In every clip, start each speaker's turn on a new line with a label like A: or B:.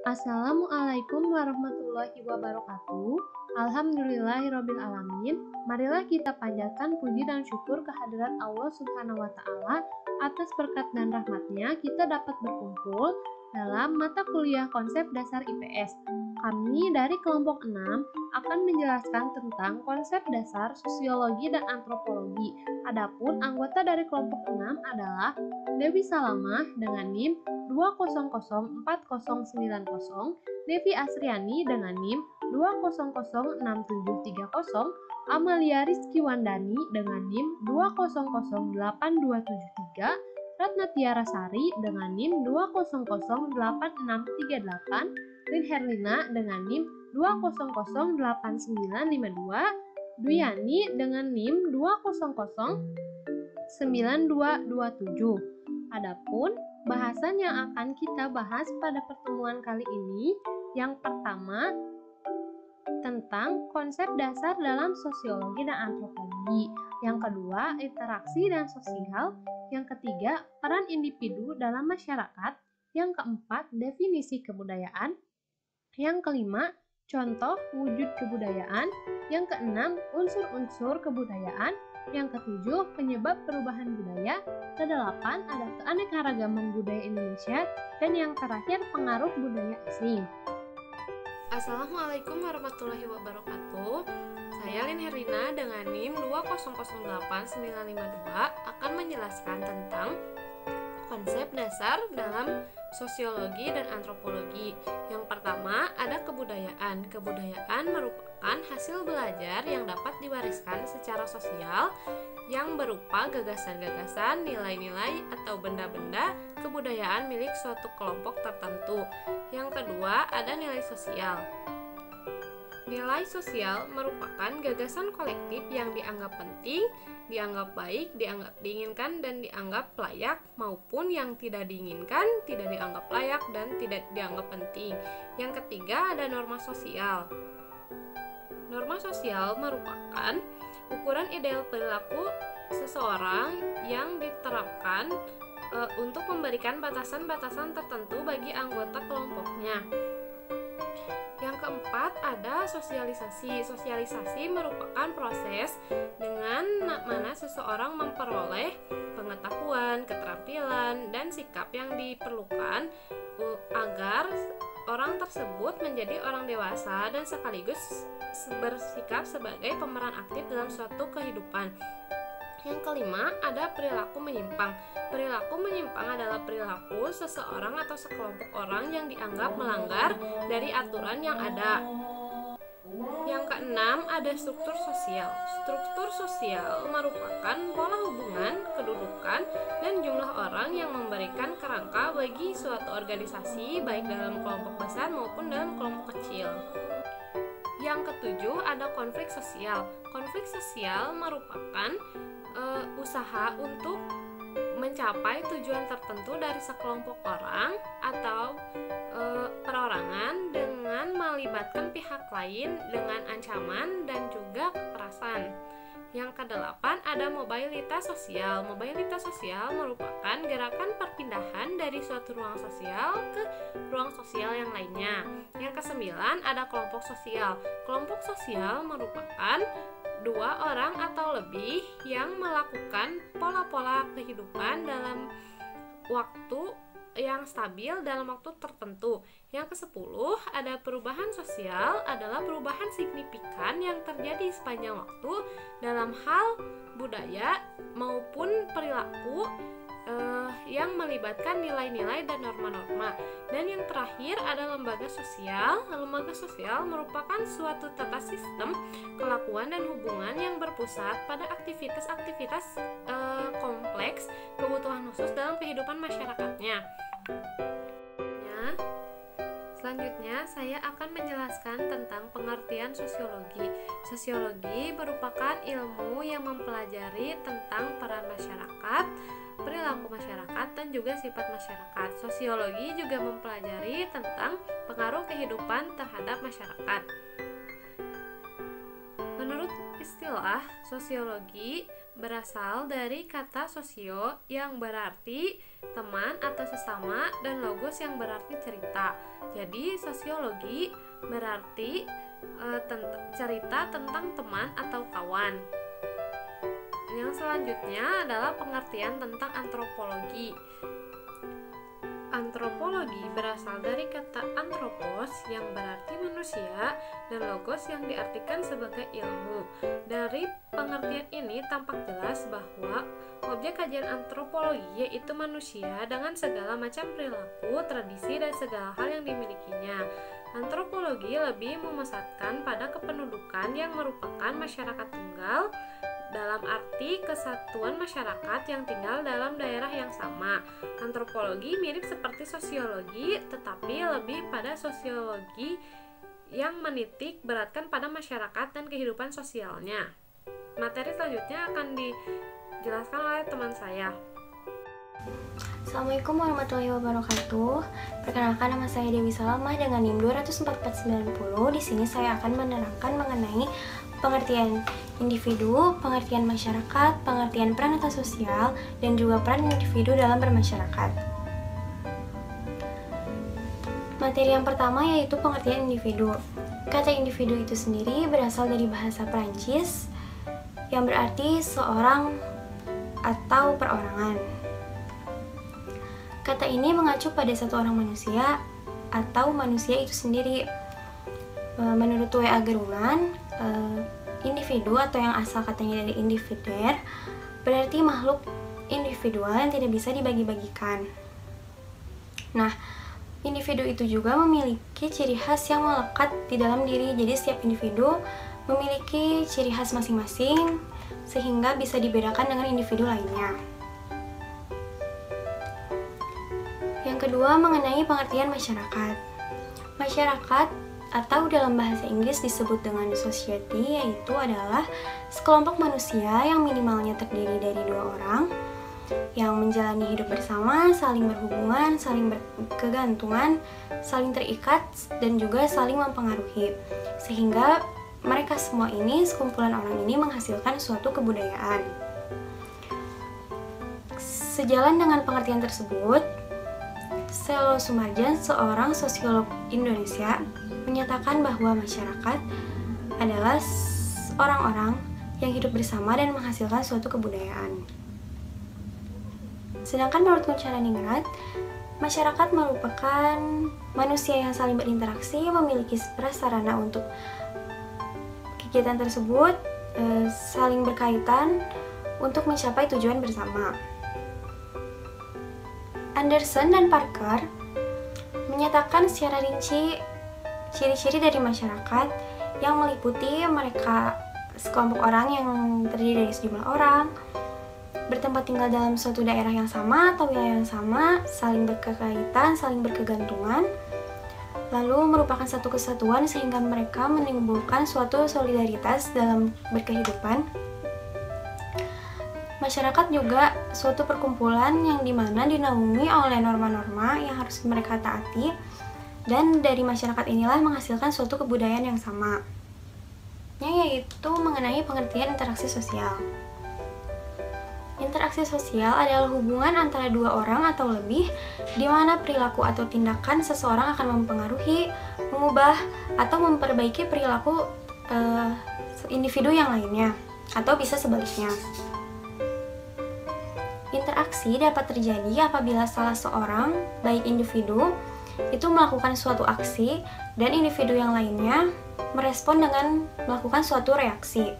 A: Assalamualaikum warahmatullahi wabarakatuh. Alhamdulillahirabbil alamin. Marilah kita panjatkan puji dan syukur kehadirat Allah Subhanahu wa taala atas berkat dan rahmatnya kita dapat berkumpul dalam mata kuliah konsep dasar IPS. Kami dari kelompok 6 akan menjelaskan tentang konsep dasar sosiologi dan antropologi. Adapun anggota dari kelompok 6 adalah Dewi Salamah dengan NIM 2004090, Devi Asriani dengan NIM 2006730, Amalia Rizky Wandani dengan NIM 2008273, Ratna Tiara Sari dengan NIM 2008638, Lin Herlina dengan NIM 2008952, Duyani dengan NIM 2009227. Adapun bahasan yang akan kita bahas pada pertemuan kali ini, yang pertama tentang konsep dasar dalam sosiologi dan antropologi, yang kedua interaksi dan sosial, yang ketiga peran individu dalam masyarakat, yang keempat definisi kebudayaan, yang kelima contoh wujud kebudayaan, yang keenam unsur-unsur kebudayaan, yang ketujuh penyebab perubahan budaya, kedelapan ada keanekaragaman budaya Indonesia, dan yang terakhir pengaruh budaya asing.
B: Assalamualaikum warahmatullahi wabarakatuh. Saya Lin Herlina dengan NIM 2008952 akan menjelaskan tentang konsep dasar dalam sosiologi dan antropologi. Yang pertama ada kebudayaan. Kebudayaan merupakan hasil belajar yang dapat diwariskan secara sosial yang berupa gagasan-gagasan, nilai-nilai atau benda-benda kebudayaan milik suatu kelompok tertentu. Yang kedua ada nilai sosial. Nilai sosial merupakan gagasan kolektif yang dianggap penting, dianggap baik, dianggap diinginkan, dan dianggap layak, maupun yang tidak diinginkan, tidak dianggap layak, dan tidak dianggap penting. Yang ketiga ada norma sosial. Norma sosial merupakan ukuran ideal perilaku seseorang yang diterapkan untuk memberikan batasan-batasan tertentu bagi anggota kelompoknya. Yang keempat ada sosialisasi. Sosialisasi merupakan proses dengan mana seseorang memperoleh pengetahuan, keterampilan, dan sikap yang diperlukan agar orang tersebut menjadi orang dewasa dan sekaligus bersikap sebagai pemeran aktif dalam suatu kehidupan. Yang kelima ada perilaku menyimpang. Perilaku menyimpang adalah perilaku seseorang atau sekelompok orang yang dianggap melanggar dari aturan yang ada. Yang keenam ada struktur sosial. Struktur sosial merupakan pola hubungan, kedudukan, dan jumlah orang yang memberikan kerangka bagi suatu organisasi baik dalam kelompok besar maupun dalam kelompok kecil. Yang ketujuh ada konflik sosial. Konflik sosial merupakan usaha untuk mencapai tujuan tertentu dari sekelompok orang atau perorangan dengan melibatkan pihak lain dengan ancaman dan juga kekerasan. Yang kedelapan ada mobilitas sosial. Mobilitas sosial merupakan gerakan perpindahan dari suatu ruang sosial ke ruang sosial yang lainnya. Yang kesembilan ada kelompok sosial. Kelompok sosial merupakan dua orang atau lebih yang melakukan pola-pola kehidupan dalam waktu yang stabil dalam waktu tertentu. Yang kesepuluh ada perubahan sosial, adalah perubahan signifikan yang terjadi sepanjang waktu dalam hal budaya maupun perilaku yang melibatkan nilai-nilai dan norma-norma. Dan yang terakhir ada lembaga sosial. Lembaga sosial merupakan suatu tata sistem kelakuan dan hubungan yang berpusat pada aktivitas-aktivitas kompleks kebutuhan khusus dalam kehidupan masyarakatnya. Selanjutnya, saya akan menjelaskan tentang pengertian sosiologi. Sosiologi merupakan ilmu yang mempelajari tentang peran masyarakat, perilaku masyarakat, dan juga sifat masyarakat. Sosiologi juga mempelajari tentang pengaruh kehidupan terhadap masyarakat. Menurut Istilah sosiologi berasal dari kata sosio yang berarti teman atau sesama dan logos yang berarti cerita. Jadi sosiologi berarti cerita tentang teman atau kawan. Yang selanjutnya adalah pengertian tentang antropologi. Antropologi berasal dari kata anthropos yang berarti manusia dan logos yang diartikan sebagai ilmu. Dari pengertian ini tampak jelas bahwa objek kajian antropologi yaitu manusia dengan segala macam perilaku, tradisi, dan segala hal yang dimilikinya. Antropologi lebih memusatkan pada kependudukan yang merupakan masyarakat tunggal dalam arti kesatuan masyarakat yang tinggal dalam daerah yang sama. Antropologi mirip seperti sosiologi, tetapi lebih pada sosiologi yang menitik beratkan pada masyarakat dan kehidupan sosialnya. Materi selanjutnya akan dijelaskan oleh teman saya.
C: Assalamualaikum warahmatullahi wabarakatuh. Perkenalkan, nama saya Dewi Salamah dengan NIM 24490. Di sini saya akan menerangkan mengenai pengertian individu, pengertian masyarakat, pengertian peran atau sosial, dan juga peran individu dalam bermasyarakat. Materi yang pertama yaitu pengertian individu. Kata individu itu sendiri berasal dari bahasa Perancis yang berarti seorang atau perorangan. Kata ini mengacu pada satu orang manusia atau manusia itu sendiri. Menurut W.A. Gerungan, individu atau yang asal katanya dari individer berarti makhluk individual yang tidak bisa dibagi-bagikan. Nah, individu itu juga memiliki ciri khas yang melekat di dalam diri. Jadi setiap individu memiliki ciri khas masing-masing sehingga bisa dibedakan dengan individu lainnya. Yang kedua, mengenai pengertian masyarakat. Masyarakat atau dalam bahasa Inggris disebut dengan society, yaitu adalah sekelompok manusia yang minimalnya terdiri dari 2 orang yang menjalani hidup bersama, saling berhubungan, saling berkegantungan, saling terikat, dan juga saling mempengaruhi. Sehingga mereka semua ini, sekumpulan orang ini menghasilkan suatu kebudayaan. Sejalan dengan pengertian tersebut, Selo Sumarjan, seorang sosiolog Indonesia, menyatakan bahwa masyarakat adalah orang-orang yang hidup bersama dan menghasilkan suatu kebudayaan. Sedangkan menurut Muncharaningrat, masyarakat merupakan manusia yang saling berinteraksi, memiliki prasarana untuk kegiatan tersebut, saling berkaitan untuk mencapai tujuan bersama. Anderson dan Parker menyatakan secara rinci ciri-ciri dari masyarakat yang meliputi mereka sekelompok orang yang terdiri dari sejumlah orang, bertempat tinggal dalam suatu daerah yang sama atau wilayah yang sama, saling berkaitan, saling berkegantungan, lalu merupakan satu kesatuan sehingga mereka menimbulkan suatu solidaritas dalam berkehidupan. Masyarakat juga suatu perkumpulan yang dimana dinaungi oleh norma-norma yang harus mereka taati, dan dari masyarakat inilah menghasilkan suatu kebudayaan yang sama, yaitu mengenai pengertian interaksi sosial. Interaksi sosial adalah hubungan antara 2 orang atau lebih di mana perilaku atau tindakan seseorang akan mempengaruhi, mengubah, atau memperbaiki perilaku individu yang lainnya, atau bisa sebaliknya. Interaksi dapat terjadi apabila salah seorang, baik individu, itu melakukan suatu aksi dan individu yang lainnya merespon dengan melakukan suatu reaksi.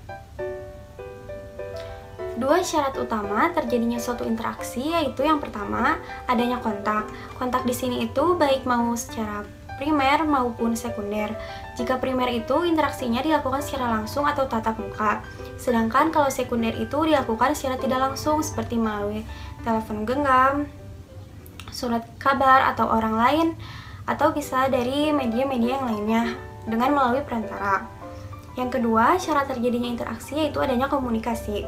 C: 2 syarat utama terjadinya suatu interaksi yaitu yang pertama, adanya kontak. Kontak di sini itu baik mau secara primer maupun sekunder. Jika primer itu interaksinya dilakukan secara langsung atau tatap muka. Sedangkan kalau sekunder itu dilakukan secara tidak langsung seperti melalui telepon genggam, surat kabar atau orang lain, atau bisa dari media-media yang lainnya dengan melalui perantara. Yang kedua, syarat terjadinya interaksi yaitu adanya komunikasi.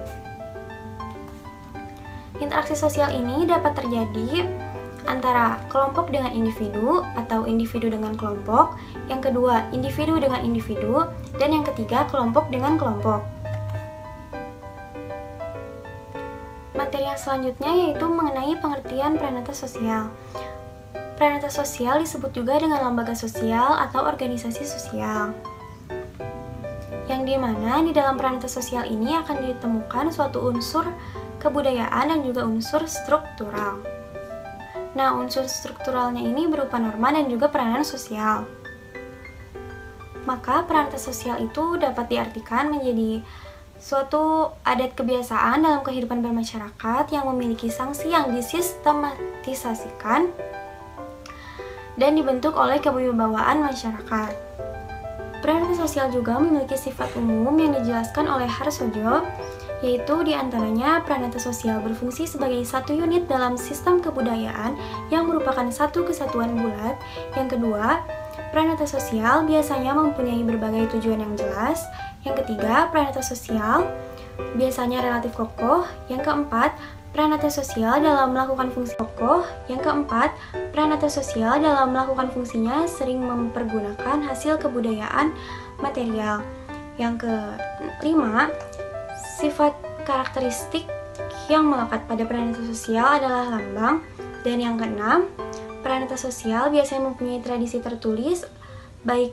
C: Interaksi sosial ini dapat terjadi antara kelompok dengan individu atau individu dengan kelompok, yang kedua individu dengan individu, dan yang ketiga kelompok dengan kelompok. Materi yang selanjutnya yaitu mengenai pengertian pranata sosial. Pranata sosial disebut juga dengan lembaga sosial atau organisasi sosial. Yang dimana di dalam pranata sosial ini akan ditemukan suatu unsur kebudayaan dan juga unsur struktural. Nah, unsur strukturalnya ini berupa norma dan juga peranan sosial. Maka pranata sosial itu dapat diartikan menjadi suatu adat kebiasaan dalam kehidupan bermasyarakat yang memiliki sanksi yang disistematisasikan dan dibentuk oleh kewibawaan masyarakat. Pranata sosial juga memiliki sifat umum yang dijelaskan oleh Harsojo, yaitu diantaranya pranata sosial berfungsi sebagai satu unit dalam sistem kebudayaan yang merupakan satu kesatuan bulat. Yang kedua, pranata sosial biasanya mempunyai berbagai tujuan yang jelas. Yang ketiga, pranata sosial biasanya relatif kokoh. Yang keempat, pranata sosial dalam melakukan fungsi kokoh. Yang keempat, pranata sosial dalam melakukan fungsinya sering mempergunakan hasil kebudayaan material. Yang kelima, sifat karakteristik yang melekat pada pranata sosial adalah lambang. Dan yang keenam, pranata sosial biasanya mempunyai tradisi tertulis, baik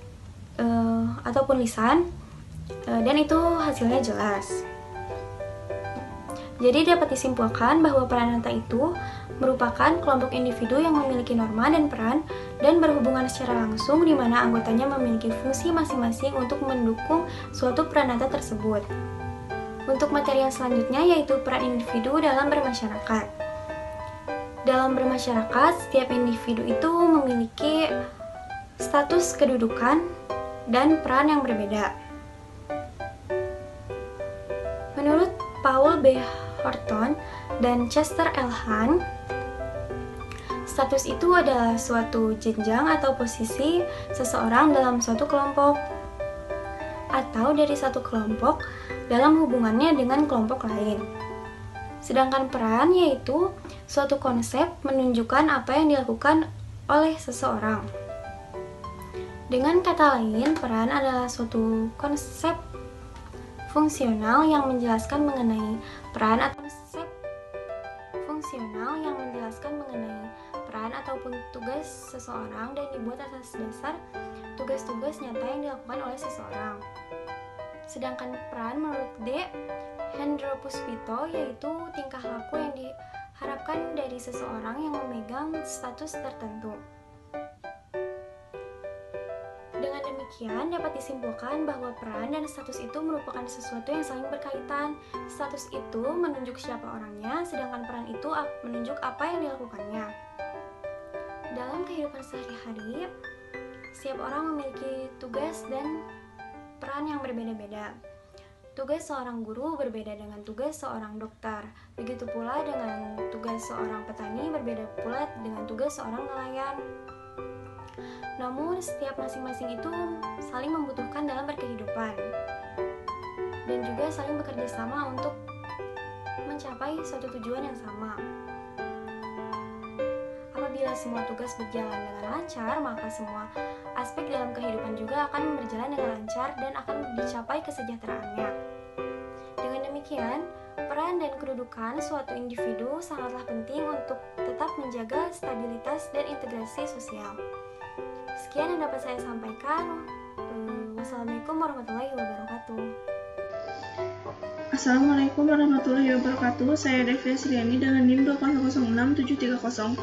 C: ataupun lisan, dan itu hasilnya jelas. Jadi dapat disimpulkan bahwa pranata itu merupakan kelompok individu yang memiliki norma dan peran dan berhubungan secara langsung di mana anggotanya memiliki fungsi masing-masing untuk mendukung suatu pranata tersebut. Untuk materi yang selanjutnya yaitu peran individu dalam bermasyarakat. Dalam bermasyarakat, setiap individu itu memiliki status kedudukan dan peran yang berbeda. Menurut Paul B. Horton dan Chester L. Hahn, status itu adalah suatu jenjang atau posisi seseorang dalam suatu kelompok atau dari satu kelompok dalam hubungannya dengan kelompok lain. Sedangkan peran yaitu suatu konsep menunjukkan apa yang dilakukan oleh seseorang. Dengan kata lain, peran adalah suatu konsep fungsional yang menjelaskan mengenai peran atau konsep fungsional yang menjelaskan mengenai peran ataupun tugas seseorang dan dibuat atas dasar tugas-tugas nyata yang dilakukan oleh seseorang. Sedangkan peran menurut D. Hendropuspito yaitu tingkah laku yang diharapkan dari seseorang yang memegang status tertentu. Dengan demikian dapat disimpulkan bahwa peran dan status itu merupakan sesuatu yang saling berkaitan. Status itu menunjuk siapa orangnya, sedangkan peran itu menunjuk apa yang dilakukannya. Dalam kehidupan sehari-hari, setiap orang memiliki tugas dan peran yang berbeda-beda. Tugas seorang guru berbeda dengan tugas seorang dokter. Begitu pula dengan tugas seorang petani berbeda pula dengan tugas seorang nelayan. Namun, setiap masing-masing itu saling membutuhkan dalam berkehidupan dan juga saling bekerja sama untuk mencapai suatu tujuan yang sama. Apabila semua tugas berjalan dengan lancar, maka semua aspek dalam kehidupan juga akan berjalan dengan lancar dan akan dicapai kesejahteraannya. Dengan demikian, peran dan kedudukan suatu individu sangatlah penting untuk tetap menjaga stabilitas dan integrasi sosial. Sekian yang dapat saya sampaikan. Wassalamualaikum warahmatullahi wabarakatuh.
D: Assalamualaikum warahmatullahi wabarakatuh. Saya Devia Sriani dengan NIM 2006730.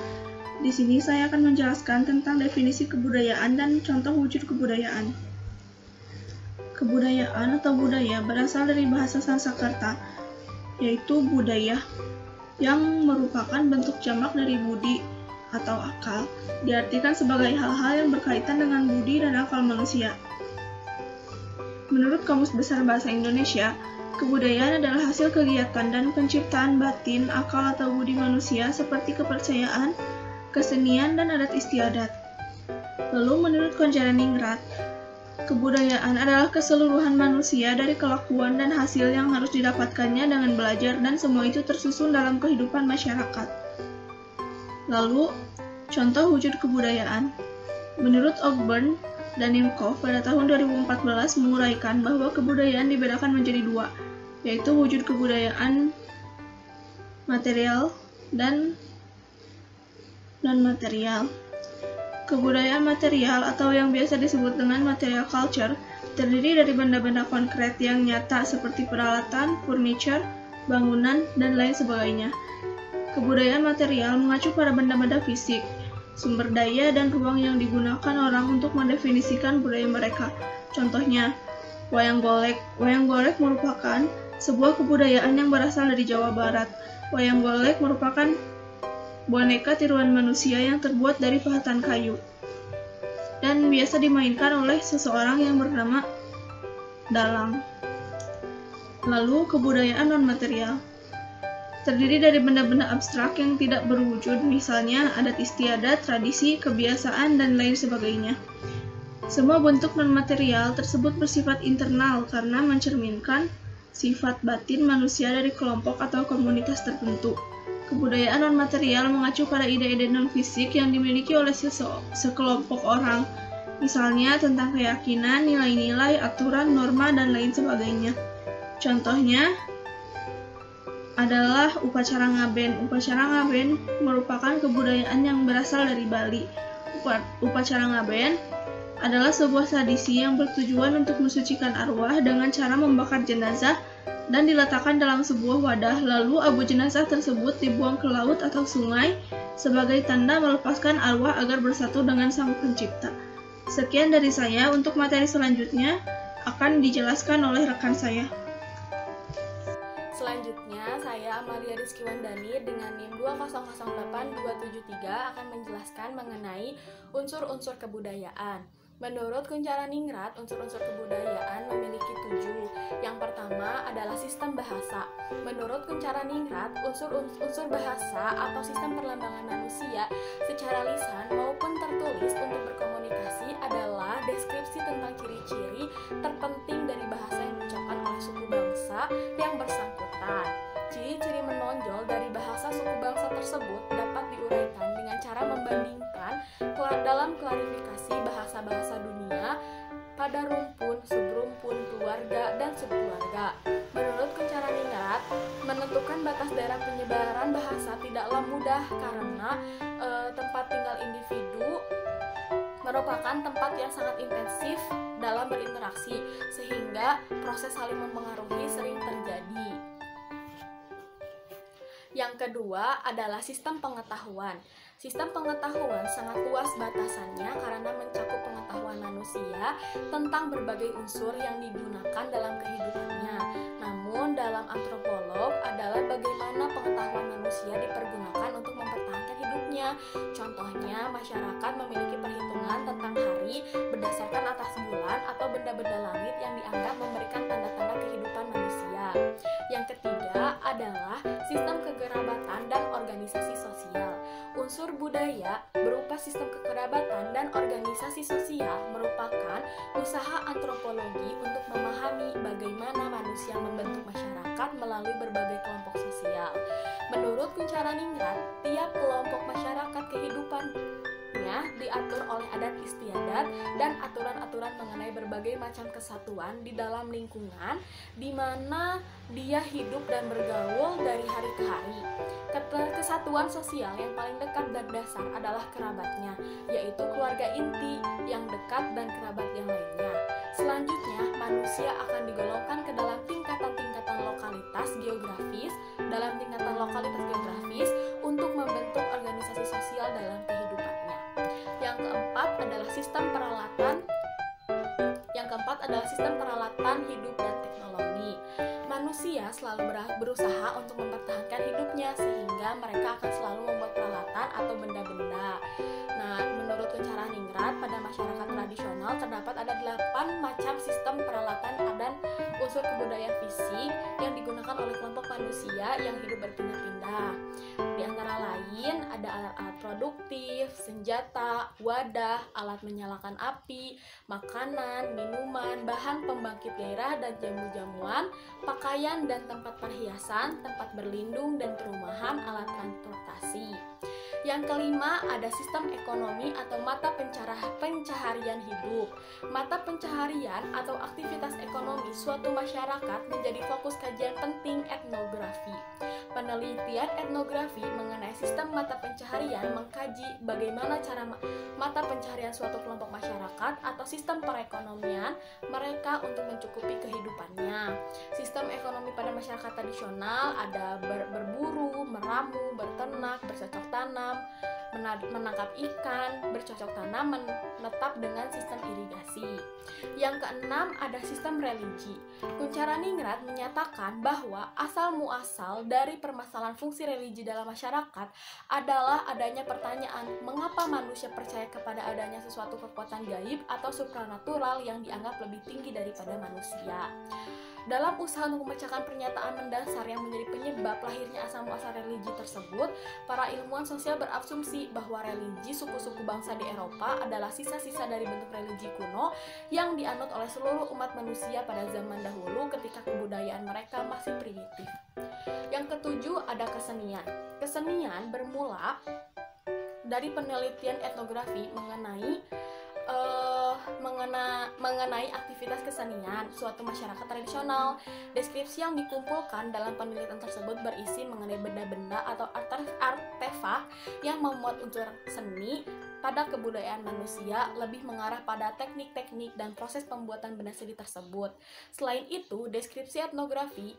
D: Di sini saya akan menjelaskan tentang definisi kebudayaan dan contoh wujud kebudayaan. Kebudayaan atau budaya berasal dari bahasa Sanskerta, yaitu budaya, yang merupakan bentuk jamak dari budi atau akal, diartikan sebagai hal-hal yang berkaitan dengan budi dan akal manusia. Menurut Kamus Besar Bahasa Indonesia, kebudayaan adalah hasil kegiatan dan penciptaan batin, akal atau budi manusia seperti kepercayaan, kesenian, dan adat istiadat. Lalu menurut Konjarasingrat, kebudayaan adalah keseluruhan manusia dari kelakuan dan hasil yang harus didapatkannya dengan belajar dan semua itu tersusun dalam kehidupan masyarakat. Lalu, contoh wujud kebudayaan. Menurut Ogburn dan Nimkov pada tahun 2014 menguraikan bahwa kebudayaan dibedakan menjadi dua, yaitu wujud kebudayaan material, dan non-material. Kebudayaan material atau yang biasa disebut dengan material culture terdiri dari benda-benda konkret yang nyata seperti peralatan, furniture, bangunan, dan lain sebagainya. Kebudayaan material mengacu pada benda-benda fisik, sumber daya, dan ruang yang digunakan orang untuk mendefinisikan budaya mereka. Contohnya, wayang golek. Wayang golek merupakan sebuah kebudayaan yang berasal dari Jawa Barat. Wayang golek merupakan boneka tiruan manusia yang terbuat dari pahatan kayu dan biasa dimainkan oleh seseorang yang bernama dalang. Lalu, kebudayaan non-material terdiri dari benda-benda abstrak yang tidak berwujud, misalnya adat istiadat, tradisi, kebiasaan, dan lain sebagainya. Semua bentuk non-material tersebut bersifat internal karena mencerminkan sifat batin manusia dari kelompok atau komunitas tertentu. Kebudayaan non-material mengacu pada ide-ide non-fisik yang dimiliki oleh sekelompok orang, misalnya tentang keyakinan, nilai-nilai, aturan, norma, dan lain sebagainya. Contohnya adalah upacara ngaben. Upacara ngaben merupakan kebudayaan yang berasal dari Bali. Upacara ngaben adalah sebuah tradisi yang bertujuan untuk mensucikan arwah dengan cara membakar jenazah dan diletakkan dalam sebuah wadah, lalu abu jenazah tersebut dibuang ke laut atau sungai sebagai tanda melepaskan arwah agar bersatu dengan Sang Pencipta. Sekian dari saya, untuk materi selanjutnya akan dijelaskan oleh rekan saya.
C: Selanjutnya, saya Amalia Rizky Wandani dengan NIM 2008273 akan menjelaskan mengenai unsur-unsur kebudayaan. Menurut Kunchara Ningrat, unsur-unsur kebudayaan memiliki 7. Yang pertama adalah sistem bahasa. Menurut Kunchara Ningrat, unsur bahasa atau sistem perlembangan manusia secara lisan maupun tertulis untuk berkomunikasi adalah deskripsi tentang ciri-ciri terpenting dari bahasa yang diucapkan oleh suku bangsa yang bersangkutan. Ciri-ciri menonjol dari bahasa suku bangsa tersebut dapat diuraikan dengan cara membandingkan dalam klarifikasi bahasa-bahasa dunia pada rumpun, subrumpun, keluarga, dan subkeluarga. Menurut Kunchara Ningrat, menentukan batas daerah penyebaran bahasa tidaklah mudah karena tempat tinggal individu merupakan tempat yang sangat intensif dalam berinteraksi, sehingga proses saling mempengaruhi sering terjadi. Yang kedua adalah sistem pengetahuan. Sistem pengetahuan sangat luas batasannya karena mencakup pengetahuan manusia tentang berbagai unsur yang digunakan dalam kehidupannya. Namun dalam antropolog adalah bagaimana pengetahuan manusia dipergunakan untuk mempertahankan hidupnya. Contohnya, masyarakat memiliki perhitungan tentang hari berdasarkan atas bulan atau benda-benda langit yang dianggap memberikan tanda-tanda kehidupan manusia. Yang ketiga adalah sistem kekerabatan dan organisasi sosial. Unsur budaya berupa sistem kekerabatan dan organisasi sosial merupakan usaha antropologi untuk memahami bagaimana manusia membentuk masyarakat melalui berbagai kelompok sosial. Menurut Kunchara Ningrat, tiap kelompok masyarakat kehidupannya diatur oleh adat istiadat dan aturan-aturan mengenai berbagai macam kesatuan di dalam lingkungan di mana dia hidup dan bergaul dari hari ke hari. Kesatuan sosial yang paling dekat dan dasar adalah kerabatnya, yaitu keluarga inti yang dekat dan kerabat yang lainnya. Selanjutnya, manusia akan digolongkan ke dalam tingkatan-tingkatan lokalitas geografis untuk membentuk organisasi sosial dalam kehidupannya. Yang keempat adalah sistem peralatan hidup dan teknologi. Manusia selalu berusaha untuk mempertahankan hidupnya sehingga mereka akan selalu membuat peralatan atau benda-benda. Nah, menurut Kunchara Ningrat, pada masyarakat tradisional terdapat ada 8 macam sistem peralatan dan unsur kebudayaan fisik yang digunakan oleh kelompok manusia yang hidup berpindah-pindah. Di antara lain ada alat-alat produktif, senjata, wadah, alat menyalakan api, makanan, minuman, bahan pembangkit gairah dan jamu-jamuan, pakaian dan tempat perhiasan, tempat berlindung dan perumahan, alat transportasi.
E: Yang kelima, ada sistem ekonomi atau mata pencaharian hidup. Mata pencaharian atau aktivitas ekonomi suatu masyarakat menjadi fokus kajian penting etnografi. Penelitian etnografi mengenai sistem mata pencaharian mengkaji bagaimana cara mata pencaharian suatu kelompok masyarakat atau sistem perekonomian mereka untuk mencukupi kehidupannya. Sistem ekonomi pada masyarakat tradisional ada berburu, meramu, berternak, bercocok tanam, menangkap ikan, bercocok tanam, menetap dengan sistem irigasi. Yang keenam, ada sistem religi. Kuncharaningrat menyatakan bahwa asal muasal dari permasalahan fungsi religi dalam masyarakat adalah adanya pertanyaan mengapa manusia percaya kepada adanya sesuatu kekuatan gaib atau supranatural yang dianggap lebih tinggi daripada manusia. Dalam usaha untuk memecahkan pernyataan mendasar yang menjadi penyebab lahirnya asal-muasal religi tersebut, para ilmuwan sosial berasumsi bahwa religi suku-suku bangsa di Eropa adalah sisa-sisa dari bentuk religi kuno yang dianut oleh seluruh umat manusia pada zaman dahulu ketika kebudayaan mereka masih primitif. Yang ketujuh, ada kesenian. Kesenian bermula dari penelitian etnografi mengenai aktivitas kesenian suatu masyarakat tradisional. Deskripsi yang dikumpulkan dalam penelitian tersebut berisi mengenai benda-benda atau artefak yang memuat unsur seni pada kebudayaan manusia, lebih mengarah pada teknik-teknik dan proses pembuatan benda seni tersebut. Selain itu, deskripsi etnografi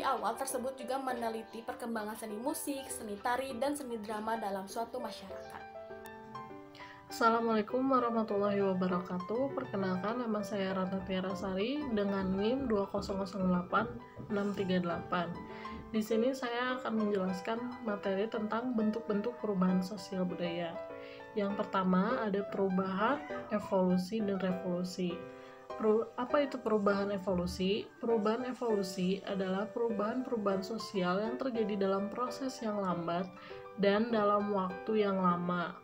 E: awal tersebut juga meneliti perkembangan seni musik, seni tari, dan seni drama dalam suatu masyarakat.
F: Assalamualaikum warahmatullahi wabarakatuh. Perkenalkan, nama saya Ratna Tiarasari dengan NIM 2008638. Di sini saya akan menjelaskan materi tentang bentuk-bentuk perubahan sosial budaya. Yang pertama ada perubahan, evolusi, dan revolusi. Apa itu perubahan evolusi? Perubahan evolusi adalah perubahan-perubahan sosial yang terjadi dalam proses yang lambat dan dalam waktu yang lama.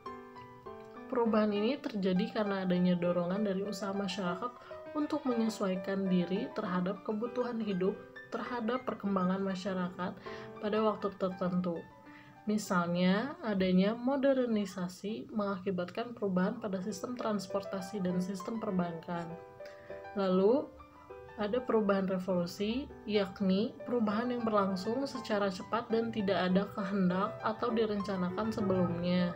F: Perubahan ini terjadi karena adanya dorongan dari usaha masyarakat untuk menyesuaikan diri terhadap kebutuhan hidup terhadap perkembangan masyarakat pada waktu tertentu. Misalnya, adanya modernisasi mengakibatkan perubahan pada sistem transportasi dan sistem perbankan. Lalu, ada perubahan revolusi, yakni perubahan yang berlangsung secara cepat dan tidak ada kehendak atau direncanakan sebelumnya.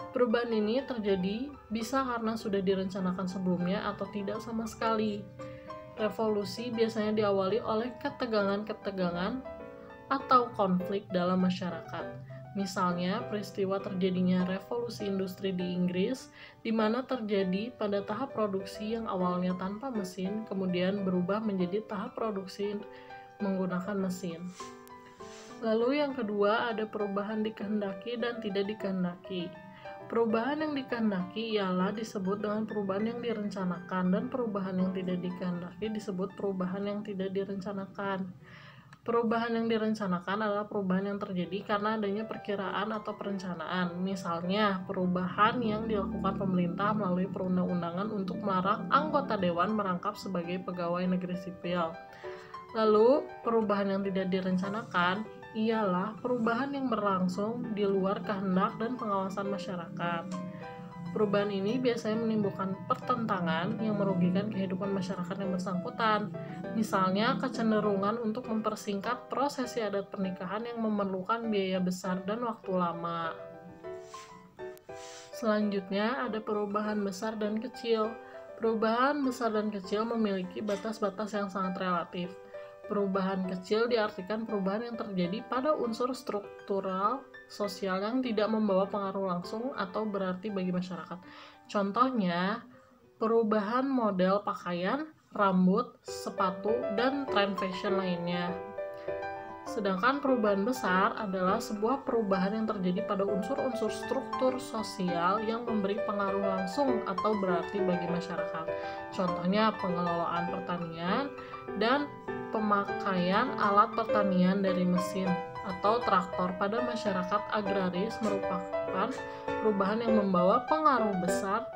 F: Perubahan ini terjadi bisa karena sudah direncanakan sebelumnya atau tidak sama sekali. Revolusi biasanya diawali oleh ketegangan-ketegangan atau konflik dalam masyarakat. Misalnya, peristiwa terjadinya revolusi industri di Inggris, di mana terjadi pada tahap produksi yang awalnya tanpa mesin, kemudian berubah menjadi tahap produksi menggunakan mesin. Lalu yang kedua, ada perubahan dikehendaki dan tidak dikehendaki. Perubahan yang dikehendaki ialah disebut dengan perubahan yang direncanakan, dan perubahan yang tidak dikehendaki disebut perubahan yang tidak direncanakan. Perubahan yang direncanakan adalah perubahan yang terjadi karena adanya perkiraan atau perencanaan. Misalnya, perubahan yang dilakukan pemerintah melalui perundang-undangan untuk melarang anggota dewan merangkap sebagai pegawai negeri sipil. Lalu, perubahan yang tidak direncanakan ialah perubahan yang berlangsung di luar kehendak dan pengawasan masyarakat. Perubahan ini biasanya menimbulkan pertentangan yang merugikan kehidupan masyarakat yang bersangkutan. Misalnya, kecenderungan untuk mempersingkat prosesi adat pernikahan yang memerlukan biaya besar dan waktu lama. Selanjutnya, ada perubahan besar dan kecil. Perubahan besar dan kecil memiliki batas-batas yang sangat relatif. Perubahan kecil diartikan perubahan yang terjadi pada unsur struktural sosial yang tidak membawa pengaruh langsung atau berarti bagi masyarakat. Contohnya, perubahan model pakaian, rambut, sepatu, dan tren fashion lainnya. Sedangkan perubahan besar adalah sebuah perubahan yang terjadi pada unsur-unsur struktur sosial yang memberi pengaruh langsung atau berarti bagi masyarakat. Contohnya, pengelolaan pertanian dan pemakaian alat pertanian dari mesin atau traktor pada masyarakat agraris merupakan perubahan yang membawa pengaruh besar.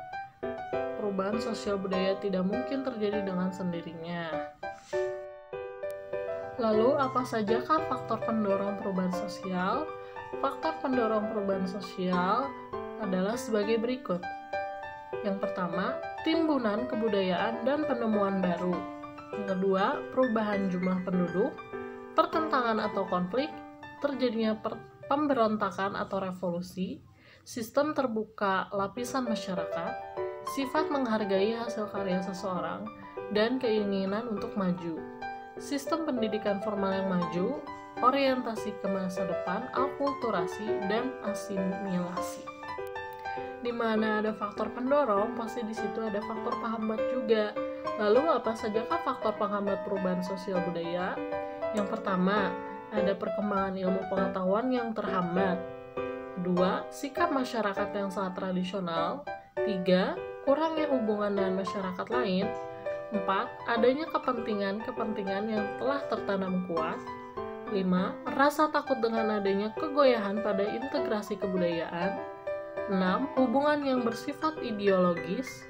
F: Perubahan sosial budaya tidak mungkin terjadi dengan sendirinya. Lalu, apa sajakah faktor pendorong perubahan sosial? Faktor pendorong perubahan sosial adalah sebagai berikut. Yang pertama, timbunan kebudayaan dan penemuan baru. Yang kedua, perubahan jumlah penduduk, pertentangan atau konflik, terjadinya pemberontakan atau revolusi, sistem terbuka lapisan masyarakat, sifat menghargai hasil karya seseorang, dan keinginan untuk maju. Sistem pendidikan formal yang maju, orientasi ke masa depan, akulturasi, dan asimilasi. Di mana ada faktor pendorong, pasti di situ ada faktor penghambat juga. Lalu apa sajakah faktor penghambat perubahan sosial budaya? Yang pertama, ada perkembangan ilmu pengetahuan yang terhambat. Kedua, sikap masyarakat yang sangat tradisional. Tiga, kurangnya hubungan dengan masyarakat lain. 4. Adanya kepentingan yang telah tertanam kuat. 5. Rasa takut dengan adanya kegoyahan pada integrasi kebudayaan. 6. Hubungan yang bersifat ideologis.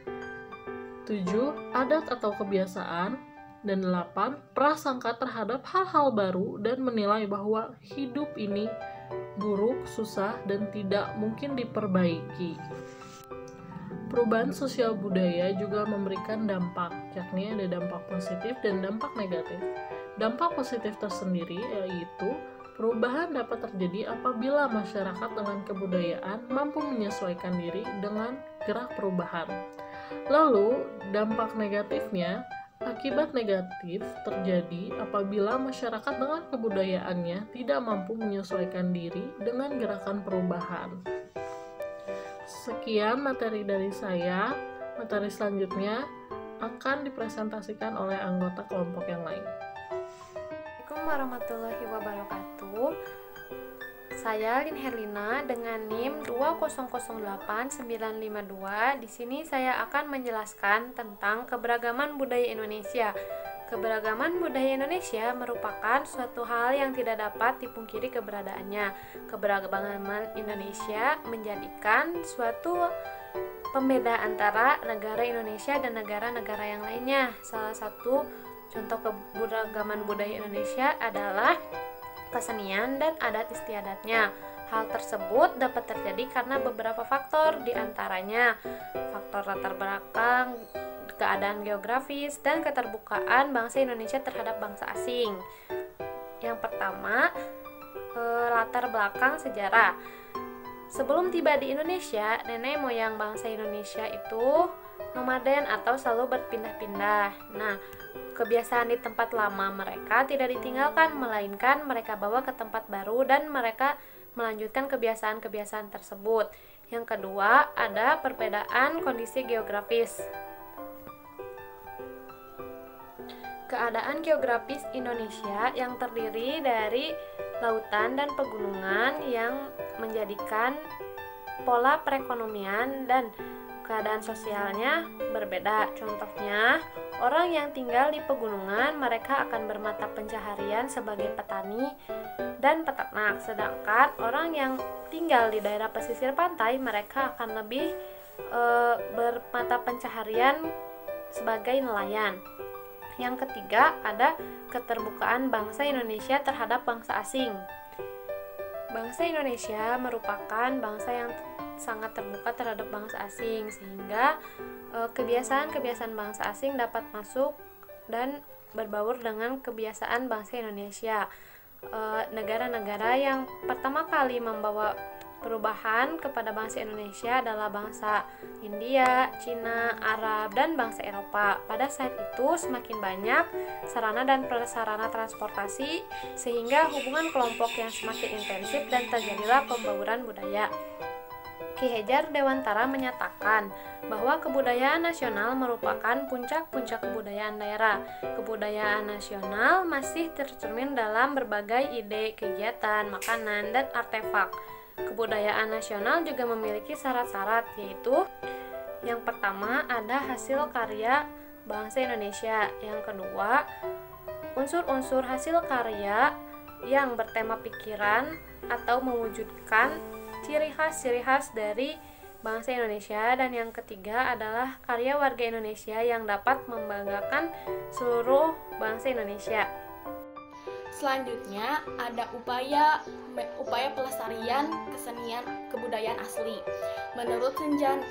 F: 7. Adat atau kebiasaan. Dan 8. Prasangka terhadap hal-hal baru dan menilai bahwa hidup ini buruk, susah, dan tidak mungkin diperbaiki. Perubahan sosial budaya juga memberikan dampak, yakni ada dampak positif dan dampak negatif. Dampak positif tersendiri yaitu perubahan dapat terjadi apabila masyarakat dengan kebudayaan mampu menyesuaikan diri dengan gerak perubahan. Lalu, dampak negatifnya, akibat negatif terjadi apabila masyarakat dengan kebudayaannya tidak mampu menyesuaikan diri dengan gerakan perubahan. Sekian materi dari saya. Materi selanjutnya akan dipresentasikan oleh anggota kelompok yang lain.
B: Assalamualaikum warahmatullahi wabarakatuh. Saya Lin Herlina dengan NIM 2008952. Di sini saya akan menjelaskan tentang keberagaman budaya Indonesia. Keberagaman budaya Indonesia merupakan suatu hal yang tidak dapat dipungkiri keberadaannya. Keberagaman Indonesia menjadikan suatu pembeda antara negara Indonesia dan negara-negara yang lainnya. Salah satu contoh keberagaman budaya Indonesia adalah kesenian dan adat istiadatnya. Hal tersebut dapat terjadi karena beberapa faktor, diantaranya faktor latar belakang, keadaan geografis, dan keterbukaan bangsa Indonesia terhadap bangsa asing. Yang pertama, latar belakang sejarah. Sebelum tiba di Indonesia, nenek moyang bangsa Indonesia itu nomaden atau selalu berpindah-pindah. Nah, kebiasaan di tempat lama mereka tidak ditinggalkan, melainkan mereka bawa ke tempat baru dan mereka melanjutkan kebiasaan-kebiasaan tersebut. Yang kedua, ada perbedaan kondisi geografis. Keadaan geografis Indonesia yang terdiri dari lautan dan pegunungan yang menjadikan pola perekonomian dan keadaan sosialnya berbeda. Contohnya, orang yang tinggal di pegunungan mereka akan bermata pencaharian sebagai petani dan peternak, sedangkan orang yang tinggal di daerah pesisir pantai mereka akan lebih bermata pencaharian sebagai nelayan. Yang ketiga, ada keterbukaan bangsa Indonesia terhadap bangsa asing. Bangsa Indonesia merupakan bangsa yang sangat terbuka terhadap bangsa asing, sehingga kebiasaan-kebiasaan bangsa asing dapat masuk dan berbaur dengan kebiasaan bangsa Indonesia. Negara-negara yang pertama kali membawa perubahan kepada bangsa Indonesia adalah bangsa India, Cina, Arab, dan bangsa Eropa. Pada saat itu semakin banyak sarana dan prasarana transportasi sehingga hubungan kelompok yang semakin intensif dan terjadilah pembauran budaya. Ki Hajar Dewantara menyatakan bahwa kebudayaan nasional merupakan puncak-puncak kebudayaan daerah. Kebudayaan nasional masih tercermin dalam berbagai ide, kegiatan, makanan, dan artefak. Kebudayaan nasional juga memiliki syarat-syarat, yaitu yang pertama ada hasil karya bangsa Indonesia. Yang kedua, unsur-unsur hasil karya yang bertema pikiran atau mewujudkan ciri khas dari bangsa Indonesia. Dan yang ketiga adalah karya warga Indonesia yang dapat membanggakan seluruh bangsa Indonesia.
E: Selanjutnya ada upaya upaya pelestarian kesenian kebudayaan asli. Menurut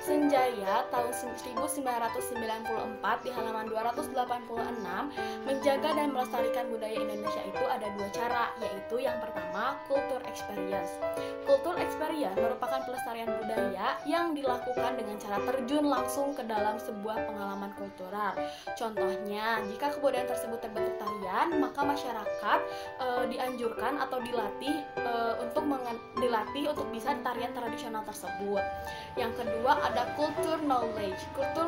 E: Senjaya tahun 1994 di halaman 286, menjaga dan melestarikan budaya Indonesia itu ada dua cara, yaitu yang pertama, culture experience. Culture experience merupakan pelestarian budaya yang dilakukan dengan cara terjun langsung ke dalam sebuah pengalaman kultural. Contohnya, jika kebudayaan tersebut terbentuk tarian, maka masyarakat dianjurkan atau dilatih untuk bisa tarian tradisional tersebut. Yang kedua ada culture knowledge. Culture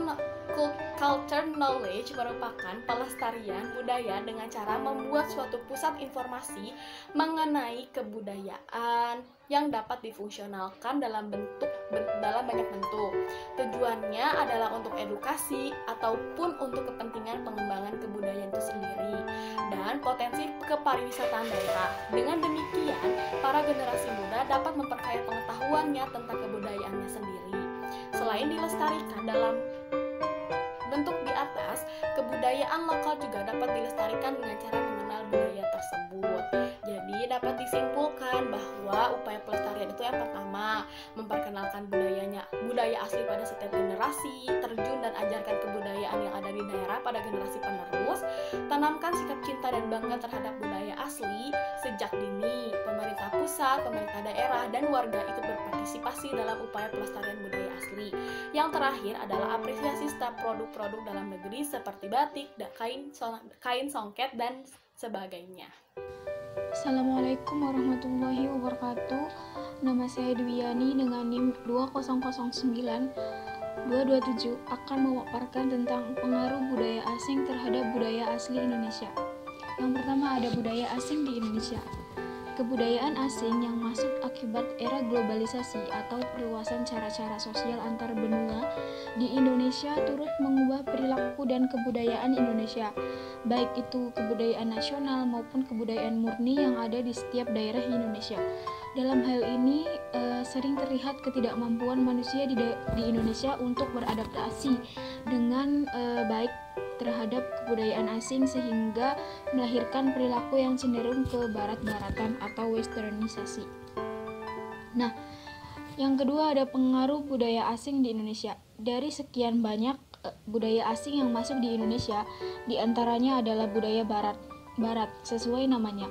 E: knowledge merupakan pelestarian budaya dengan cara membuat suatu pusat informasi mengenai kebudayaan yang dapat difungsionalkan dalam banyak bentuk. Tujuannya adalah untuk edukasi ataupun untuk kepentingan pengembangan kebudayaan itu sendiri dan potensi kepariwisataan daerah. Dengan demikian, para generasi muda dapat memperkaya pengetahuannya tentang kebudayaannya sendiri. Selain dilestarikan dalam bentuk di atas, kebudayaan lokal juga dapat dilestarikan dengan cara mengenal budaya tersebut. Jadi dapat disimpulkan bahwa upaya pelestarian itu yang pertama, memperkenalkan budaya asli pada setiap generasi, terjun dan ajarkan kebudayaan yang ada di daerah pada generasi penerus, tanamkan sikap cinta dan bangga terhadap budaya asli sejak dini. Pemerintah pusat, pemerintah daerah, dan warga ikut berpartisipasi dalam upaya pelestarian budaya asli. Yang terakhir adalah apresiasi setiap produk-produk dalam negeri seperti batik, kain songket, dan sebagainya.
G: Assalamualaikum warahmatullahi wabarakatuh. Nama saya Dwiani dengan NIM 2009227 akan memaparkan tentang pengaruh budaya asing terhadap budaya asli Indonesia. Yang pertama ada budaya asing di Indonesia. Kebudayaan asing yang masuk akibat era globalisasi atau perluasan cara-cara sosial antar benua di Indonesia turut mengubah perilaku dan kebudayaan Indonesia, baik itu kebudayaan nasional maupun kebudayaan murni yang ada di setiap daerah Indonesia. Dalam hal ini sering terlihat ketidakmampuan manusia di Indonesia untuk beradaptasi dengan baik terhadap kebudayaan asing sehingga melahirkan perilaku yang cenderung ke barat-baratan atau westernisasi. Nah, yang kedua ada pengaruh budaya asing di Indonesia. Dari sekian banyak budaya asing yang masuk di Indonesia, diantaranya adalah budaya barat sesuai namanya,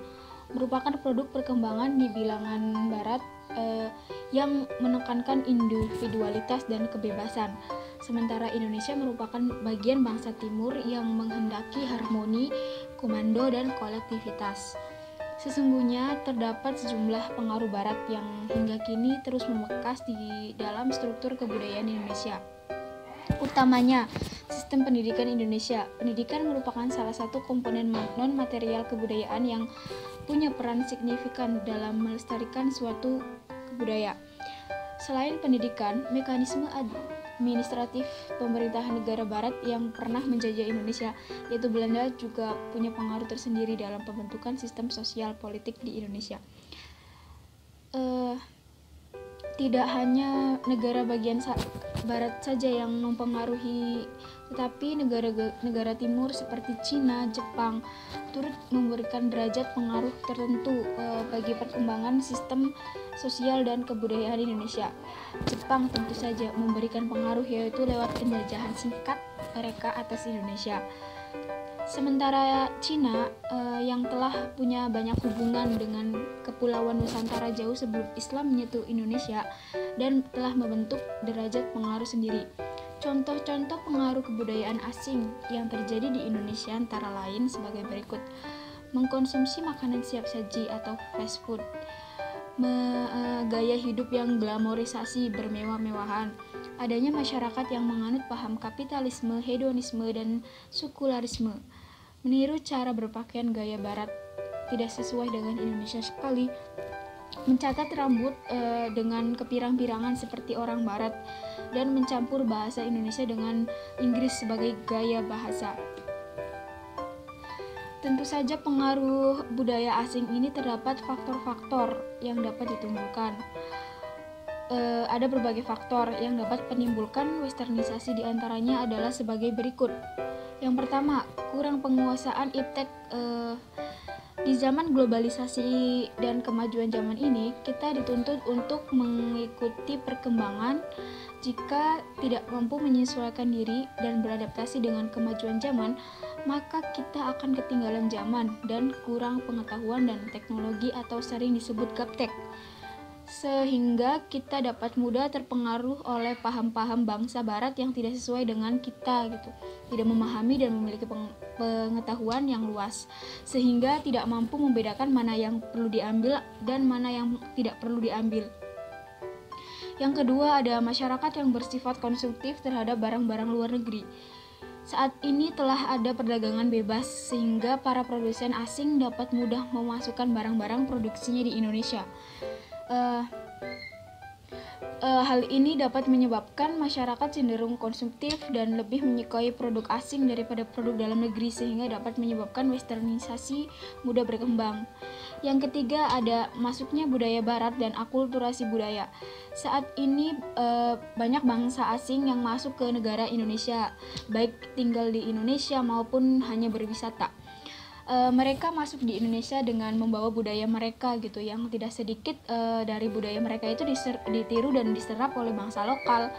G: merupakan produk perkembangan di bilangan barat yang menekankan individualitas dan kebebasan. Sementara Indonesia merupakan bagian bangsa timur yang menghendaki harmoni, komando, dan kolektivitas. Sesungguhnya terdapat sejumlah pengaruh barat yang hingga kini terus membekas di dalam struktur kebudayaan Indonesia. Utamanya, sistem pendidikan Indonesia. Pendidikan merupakan salah satu komponen non-material kebudayaan yang punya peran signifikan dalam melestarikan suatu kebudayaan. Selain pendidikan, mekanisme administratif pemerintahan negara barat yang pernah menjajah Indonesia, yaitu Belanda, juga punya pengaruh tersendiri dalam pembentukan sistem sosial politik di Indonesia. Tidak hanya negara bagian barat saja yang mempengaruhi, tetapi negara timur seperti Cina, Jepang turut memberikan derajat pengaruh tertentu bagi perkembangan sistem sosial dan kebudayaan Indonesia. Jepang tentu saja memberikan pengaruh yaitu lewat penjajahan singkat mereka atas Indonesia. Sementara Cina yang telah punya banyak hubungan dengan Kepulauan Nusantara jauh sebelum Islam menyentuh Indonesia dan telah membentuk derajat pengaruh sendiri. Contoh-contoh pengaruh kebudayaan asing yang terjadi di Indonesia antara lain sebagai berikut: mengkonsumsi makanan siap saji atau fast food, gaya hidup yang glamorisasi bermewah-mewahan, adanya masyarakat yang menganut paham kapitalisme, hedonisme, dan sekularisme, meniru cara berpakaian gaya barat tidak sesuai dengan Indonesia sekali, mencatat rambut dengan kepirang-pirangan seperti orang barat, dan mencampur bahasa Indonesia dengan Inggris sebagai gaya bahasa. Tentu saja pengaruh budaya asing ini terdapat faktor-faktor yang dapat ditimbulkan. Ada berbagai faktor yang dapat menimbulkan westernisasi, diantaranya adalah sebagai berikut. Yang pertama, kurang penguasaan iptek Di zaman globalisasi dan kemajuan zaman ini, kita dituntut untuk mengikuti perkembangan. Jika tidak mampu menyesuaikan diri dan beradaptasi dengan kemajuan zaman, maka kita akan ketinggalan zaman dan kurang pengetahuan dan teknologi atau sering disebut gaptek. Sehingga kita dapat mudah terpengaruh oleh paham-paham bangsa barat yang tidak sesuai dengan kita gitu. Tidak memahami dan memiliki pengetahuan yang luas, sehingga tidak mampu membedakan mana yang perlu diambil dan mana yang tidak perlu diambil. Yang kedua, ada masyarakat yang bersifat konsumtif terhadap barang-barang luar negeri. Saat ini telah ada perdagangan bebas sehingga para produsen asing dapat mudah memasukkan barang-barang produksinya di Indonesia. Hal ini dapat menyebabkan masyarakat cenderung konsumtif dan lebih menyukai produk asing daripada produk dalam negeri, sehingga dapat menyebabkan westernisasi mudah berkembang. Yang ketiga, ada masuknya budaya barat dan akulturasi budaya. Saat ini banyak bangsa asing yang masuk ke negara Indonesia, baik tinggal di Indonesia maupun hanya berwisata. Mereka masuk di Indonesia dengan membawa budaya mereka gitu, yang tidak sedikit dari budaya mereka itu ditiru dan diserap oleh bangsa lokal.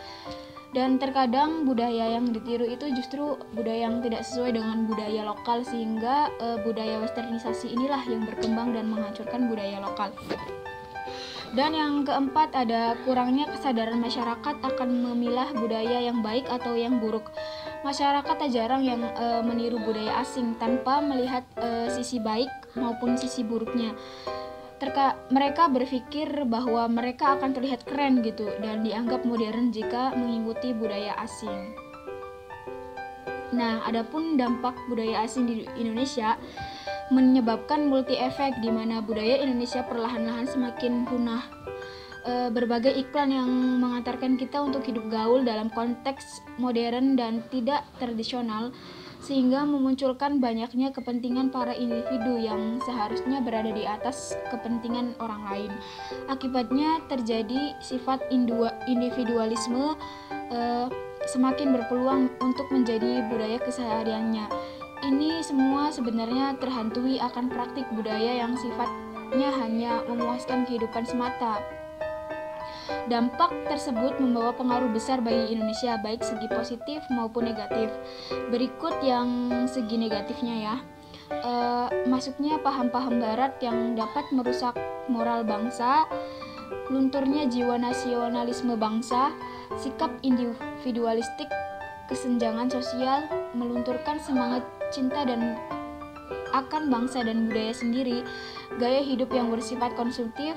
G: Dan terkadang budaya yang ditiru itu justru budaya yang tidak sesuai dengan budaya lokal, sehingga budaya westernisasi inilah yang berkembang dan menghancurkan budaya lokal. Dan yang keempat, ada kurangnya kesadaran masyarakat akan memilah budaya yang baik atau yang buruk. Masyarakat tak jarang yang meniru budaya asing tanpa melihat sisi baik maupun sisi buruknya. Mereka berpikir bahwa mereka akan terlihat keren gitu dan dianggap modern jika mengikuti budaya asing. Nah, adapun dampak budaya asing di Indonesia menyebabkan multi efek, di mana budaya Indonesia perlahan-lahan semakin punah. Berbagai iklan yang mengantarkan kita untuk hidup gaul dalam konteks modern dan tidak tradisional, sehingga memunculkan banyaknya kepentingan para individu yang seharusnya berada di atas kepentingan orang lain. Akibatnya terjadi sifat individualisme semakin berpeluang untuk menjadi budaya kesehariannya. Ini semua sebenarnya terhantui akan praktik budaya yang sifatnya hanya memuaskan kehidupan semata. Dampak tersebut membawa pengaruh besar bagi Indonesia, baik segi positif maupun negatif. Berikut yang segi negatifnya ya. Masuknya paham-paham barat yang dapat merusak moral bangsa, lunturnya jiwa nasionalisme bangsa, sikap individualistik, kesenjangan sosial, melunturkan semangat cinta dan akan bangsa dan budaya sendiri, gaya hidup yang bersifat konsumtif,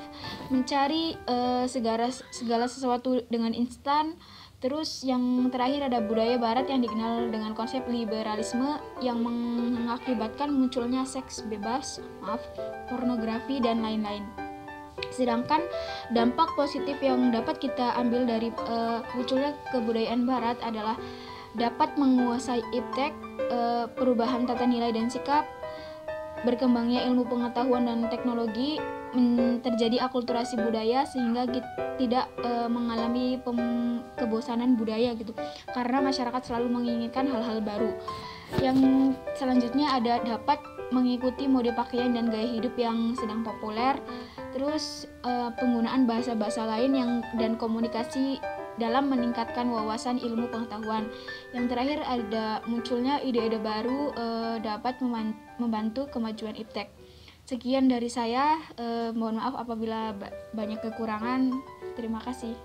G: mencari segala sesuatu dengan instan. Terus yang terakhir ada budaya barat yang dikenal dengan konsep liberalisme yang mengakibatkan munculnya seks bebas, pornografi dan lain-lain. Sedangkan dampak positif yang dapat kita ambil dari munculnya kebudayaan barat adalah dapat menguasai iptek, perubahan tata nilai dan sikap, berkembangnya ilmu pengetahuan dan teknologi, terjadi akulturasi budaya sehingga tidak mengalami kebosanan budaya gitu, karena masyarakat selalu menginginkan hal-hal baru. Yang selanjutnya ada dapat mengikuti mode pakaian dan gaya hidup yang sedang populer. Terus penggunaan bahasa-bahasa lain dan komunikasi dalam meningkatkan wawasan ilmu pengetahuan. Yang terakhir ada munculnya ide-ide baru dapat membantu kemajuan iptek. Sekian dari saya, mohon maaf apabila banyak kekurangan. Terima kasih.